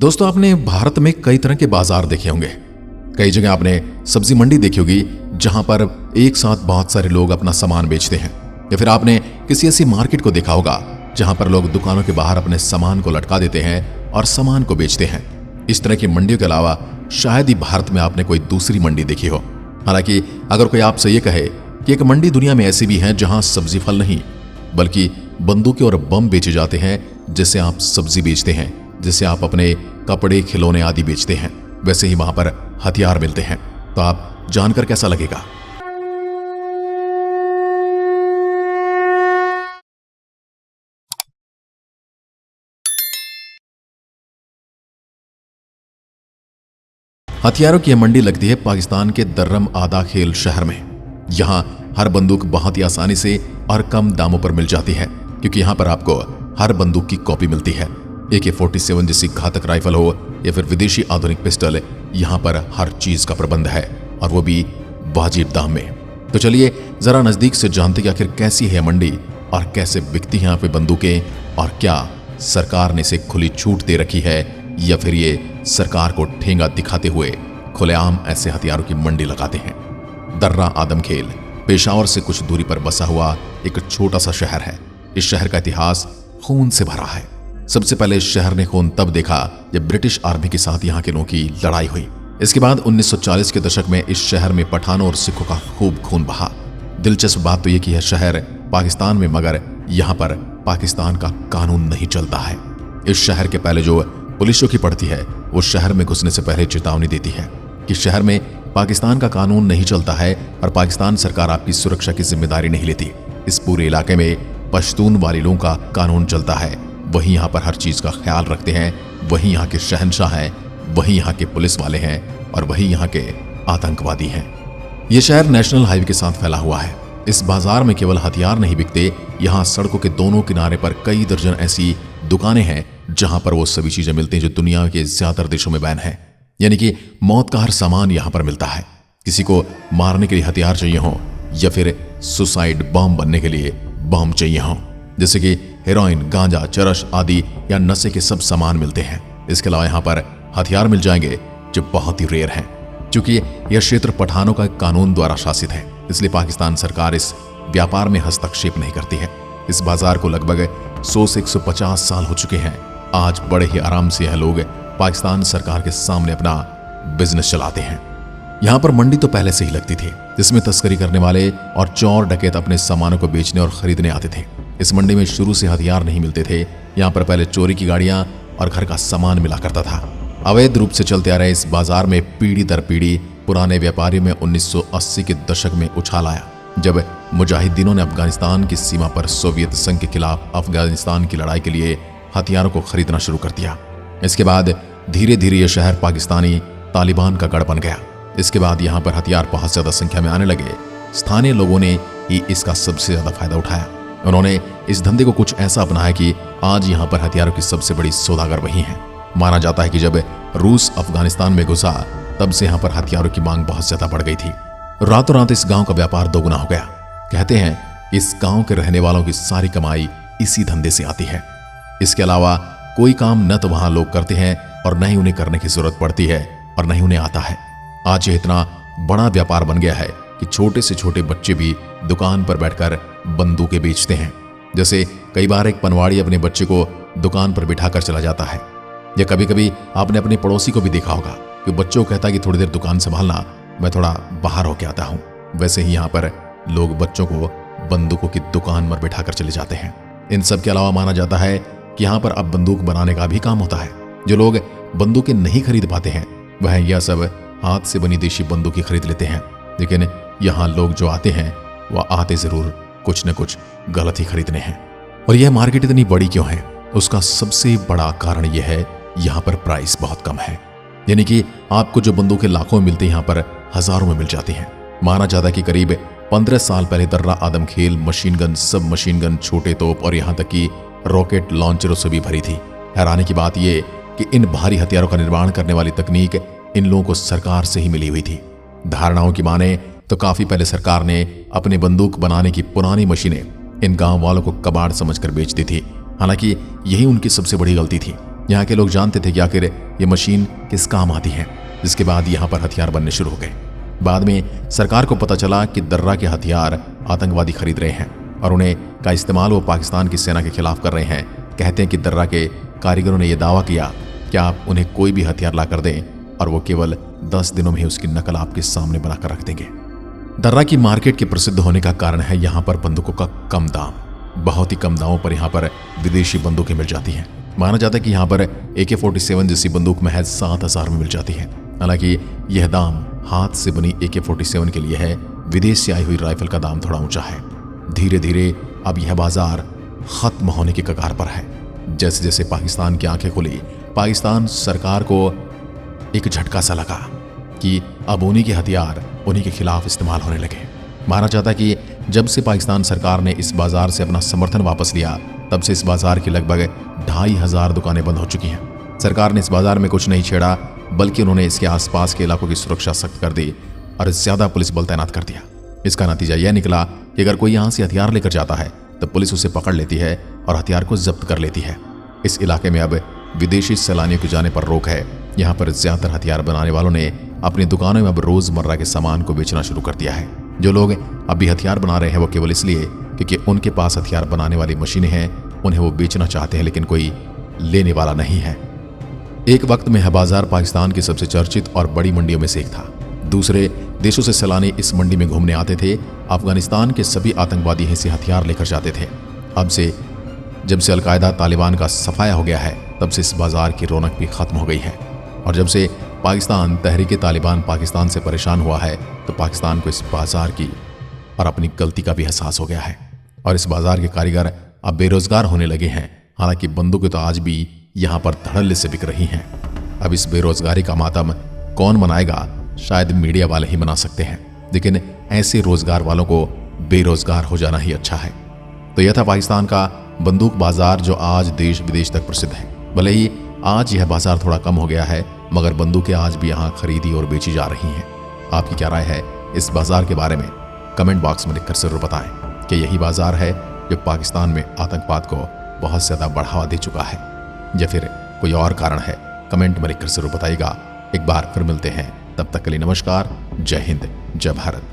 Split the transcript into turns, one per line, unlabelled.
दोस्तों, आपने भारत में कई तरह के बाजार देखे होंगे। कई जगह आपने सब्जी मंडी देखी होगी जहां पर एक साथ बहुत सारे लोग अपना सामान बेचते हैं, या फिर आपने किसी ऐसी मार्केट को देखा होगा जहां पर लोग दुकानों के बाहर अपने सामान को लटका देते हैं और सामान को बेचते हैं। इस तरह की मंडियों के अलावा शायद ही भारत में आपने कोई दूसरी मंडी देखी हो। हालांकि अगर कोई आपसे ये कहे कि एक मंडी दुनिया में ऐसी भी है जहां सब्जी फल नहीं बल्कि बंदूकें और बम बेचे जाते हैं, जिससे आप सब्जी बेचते हैं, जिससे आप अपने कपड़े खिलौने आदि बेचते हैं, वैसे ही वहां पर हथियार मिलते हैं। तो आप जानकर कैसा लगेगा? हथियारों की यह मंडी लगती है पाकिस्तान के दर्रम आदा खेल शहर में। यहां हर बंदूक बहुत ही आसानी से और कम दामों पर मिल जाती है, क्योंकि यहां पर आपको हर बंदूक की कॉपी मिलती है। AK-47 जैसी घातक राइफल हो या फिर विदेशी आधुनिक पिस्टल, यहां पर हर चीज का प्रबंध है, और वो भी वाजिब दाम में। तो चलिए जरा नजदीक से जानते कि आखिर कैसी है मंडी और कैसे बिकती हैं यहाँ पे बंदूकें, और क्या सरकार ने इसे खुली छूट दे रखी है या फिर ये सरकार को ठेंगा दिखाते हुए खुलेआम ऐसे हथियारों की मंडी लगाते हैं। दर्रा आदम खेल पेशावर से कुछ दूरी पर बसा हुआ एक छोटा सा शहर है। इस शहर का इतिहास खून से भरा है। सबसे पहले इस शहर ने खून तब देखा जब ब्रिटिश आर्मी के साथ यहाँ के लोगों की लड़ाई हुई। इसके बाद 1940 के दशक में इस शहर में पठानों और सिखों का खूब खून बहा। दिलचस्प बात तो यह कि यह शहर पाकिस्तान में, मगर यहाँ पर पाकिस्तान का कानून नहीं चलता है। इस शहर के पहले जो पुलिस चौकी पड़ती है वो शहर में घुसने से पहले चेतावनी देती है कि शहर में पाकिस्तान का कानून नहीं चलता है और पाकिस्तान सरकार आपकी सुरक्षा की जिम्मेदारी नहीं लेती। इस पूरे इलाके में पश्तून वाले लोगों का कानून चलता है, वही यहाँ पर हर चीज का ख्याल रखते हैं, वही यहाँ के शहंशाह हैं, वही यहाँ के पुलिस वाले हैं और वही यहाँ के आतंकवादी हैं। ये शहर नेशनल हाईवे के साथ फैला हुआ है। इस बाजार में केवल हथियार नहीं बिकते, यहाँ सड़कों के दोनों किनारे पर कई दर्जन ऐसी दुकानें हैं जहां पर वो सभी चीजें मिलती हैं जो दुनिया के ज्यादातर देशों में बैन है। यानी कि मौत का हर सामान यहां पर मिलता है। किसी को मारने के लिए हथियार चाहिए हो या फिर सुसाइड बम बनने के लिए बम चाहिए हो, जैसे कि हेरोइन, गांजा, चरस आदि या नशे के सब सामान मिलते हैं। इसके अलावा यहाँ पर हथियार मिल जाएंगे जो बहुत ही रेयर हैं। क्योंकि यह क्षेत्र पठानों का कानून द्वारा शासित है, इसलिए पाकिस्तान सरकार इस व्यापार में हस्तक्षेप नहीं करती है। इस बाजार को लगभग 100 से 150 साल हो चुके हैं। आज बड़े ही आराम से यह लोग पाकिस्तान सरकार के सामने अपना बिजनेस चलाते हैं। यहाँ पर मंडी तो पहले से ही लगती थी, जिसमें तस्करी करने वाले और चोर डकैत अपने सामानों को बेचने और खरीदने आते थे। इस मंडी में शुरू से हथियार नहीं मिलते थे। यहाँ पर पहले चोरी की गाड़ियां और घर का सामान मिला करता था। अवैध रूप से चलते आ रहे इस बाजार में पीढ़ी दर पीढ़ी पुराने व्यापारियों में 1980 के दशक में उछाल आया, जब मुजाहिदीनों ने अफगानिस्तान की सीमा पर सोवियत संघ के खिलाफ अफगानिस्तान की लड़ाई के लिए हथियारों को खरीदना शुरू कर दिया। इसके बाद धीरे धीरे यह शहर पाकिस्तानी तालिबान का गढ़ बन गया। इसके बाद यहाँ पर हथियार बहुत ज्यादा संख्या में आने लगे। स्थानीय लोगों ने ही इसका सबसे ज्यादा फायदा उठाया। उन्होंने इस धंधे को कुछ ऐसा अपनाया कि आज यहाँ पर हथियारों की सबसे बड़ी सौदागर वही है। माना जाता है कि जब रूस अफगानिस्तान में घुसा तब से यहाँ पर हथियारों की मांग बहुत ज्यादा बढ़ गई थी। रातों रात इस गांव का व्यापार दोगुना हो गया। कहते हैं इस गांव के रहने वालों की सारी कमाई इसी धंधे से आती है। इसके अलावा कोई काम न तो वहां लोग करते हैं और न ही उन्हें करने की जरूरत पड़ती है और न ही उन्हें आता है। आज यह इतना बड़ा व्यापार बन गया है कि छोटे से छोटे बच्चे भी दुकान पर बैठकर बंदूकें बेचते हैं। जैसे कई बार एक पनवाड़ी अपने बच्चे को दुकान पर बिठाकर चला जाता है, या कभी कभी आपने अपने पड़ोसी को भी देखा होगा कि बच्चों को कहता है कि थोड़ी देर दुकान संभालना, मैं थोड़ा बाहर होके आता हूं। वैसे ही यहाँ पर लोग बच्चों को बंदूकों की दुकान पर बिठाकर चले जाते हैं। इन सब के अलावा माना जाता है कि यहाँ पर अब बंदूक बनाने का भी काम होता है। जो लोग बंदूकें नहीं खरीद पाते हैं वह यह सब हाथ से बनी देशी बंदूकें खरीद लेते हैं। लेकिन यहाँ लोग जो आते हैं वह आते जरूर कुछ न कुछ गलत ही खरीदने हैं। और यह मार्केट इतनी बड़ी क्यों है, उसका सबसे बड़ा कारण यह है यहाँ पर प्राइस बहुत कम है। यानी कि आपको जो बंदूकें लाखों में मिलती हैं यहाँ पर हजारों में मिल जाती हैं। माना जाता है कि करीब 15 साल पहले दर्रा आदम खेल मशीन गन, सब मशीन गन, छोटे तोप और यहाँ तक कि रॉकेट लॉन्चरों से भी भरी थी। हैरानी की बात यह कि इन भारी हथियारों का निर्माण करने वाली तकनीक इन लोगों को सरकार से ही मिली हुई थी। धारणाओं की माने तो काफी पहले सरकार ने अपने बंदूक बनाने की पुरानी मशीनें इन गांव वालों को कबाड़ समझकर बेच दी थी। हालांकि यही उनकी सबसे बड़ी गलती थी। यहाँ के लोग जानते थे कि आखिर ये मशीन किस काम आती है, जिसके बाद यहाँ पर हथियार बनने शुरू हो गए। बाद में सरकार को पता चला कि दर्रा के हथियार आतंकवादी खरीद रहे हैं और उन्हें का इस्तेमाल वो पाकिस्तान की सेना के खिलाफ कर रहे हैं। कहते हैं कि दर्रा के कारीगरों ने यह दावा किया कि आप उन्हें कोई भी हथियार ला कर दें और वो केवल 10 दिनों में ही उसकी नकल आपके सामने बनाकर रख देंगे। दर्रा की मार्केट के प्रसिद्ध होने का कारण है यहाँ पर बंदूकों का कम दाम। बहुत ही कम दामों पर यहाँ पर विदेशी बंदूकें मिल जाती हैं। माना जाता है कि यहाँ पर AK-47 जैसी बंदूक महज 7,000 में मिल जाती है। हालांकि यह दाम हाथ से बनी AK-47 के लिए है, विदेश से आई हुई राइफल का दाम थोड़ा ऊंचा है। धीरे धीरे अब यह बाजार खत्म होने की कगार पर है। जैसे जैसे पाकिस्तान की आंखें खुली, पाकिस्तान सरकार को एक झटका सा लगा कि अब उन्हीं के हथियार उन्हीं के खिलाफ इस्तेमाल होने लगे। माना जाता है कि जब से पाकिस्तान सरकार ने इस बाजार से अपना समर्थन वापस लिया, तब से इस बाजार की लगभग 2,500 दुकानें बंद हो चुकी हैं। सरकार ने इस बाजार में कुछ नहीं छेड़ा, बल्कि उन्होंने इसके आसपास के इलाकों की सुरक्षा सख्त कर दी और ज्यादा पुलिस बल तैनात कर दिया। इसका नतीजा यह निकला कि अगर कोई यहाँ से हथियार लेकर जाता है तो पुलिस उसे पकड़ लेती है और हथियार को जब्त कर लेती है। इस इलाके में अब विदेशी सैलानियों के जाने पर रोक है। यहाँ पर ज्यादातर हथियार बनाने वालों ने अपनी दुकानों में अब रोजमर्रा के सामान को बेचना शुरू कर दिया है। जो लोग अभी हथियार बना रहे हैं वो केवल इसलिए क्योंकि उनके पास हथियार बनाने वाली मशीनें हैं, उन्हें वो बेचना चाहते हैं, लेकिन कोई लेने वाला नहीं है। एक वक्त में यह बाजार पाकिस्तान की सबसे चर्चित और बड़ी मंडियों में से एक था। दूसरे देशों से सैलानी इस मंडी में घूमने आते थे। अफगानिस्तान के सभी आतंकवादी यहीं से हथियार लेकर जाते थे। अब से जब से अलकायदा तालिबान का सफाया हो गया है, तब से इस बाजार की रौनक भी खत्म हो गई है। और जब से पाकिस्तान तहरीक तालिबान पाकिस्तान से परेशान हुआ है, तो पाकिस्तान को इस बाजार की और अपनी गलती का भी एहसास हो गया है और इस बाजार के कारीगर अब बेरोजगार होने लगे हैं। हालांकि बंदूकें तो आज भी यहाँ पर धड़ल्ले से बिक रही हैं। अब इस बेरोजगारी का मातम कौन मनाएगा? शायद मीडिया वाले ही मना सकते हैं, लेकिन ऐसे रोजगार वालों को बेरोजगार हो जाना ही अच्छा है। तो यह था पाकिस्तान का बंदूक बाजार, जो आज देश विदेश तक प्रसिद्ध है। भले ही आज यह बाजार थोड़ा कम हो गया है, मगर बंदूकें आज भी यहाँ खरीदी और बेची जा रही हैं। आपकी क्या राय है इस बाजार के बारे में? कमेंट बॉक्स में लिखकर जरूर बताएं कि यही बाजार है जो पाकिस्तान में आतंकवाद को बहुत ज्यादा बढ़ावा दे चुका है, या फिर कोई और कारण है? कमेंट में लिखकर जरूर बताइएगा। एक बार फिर मिलते हैं, तब तक के लिए नमस्कार, जय हिंद, जय भारत।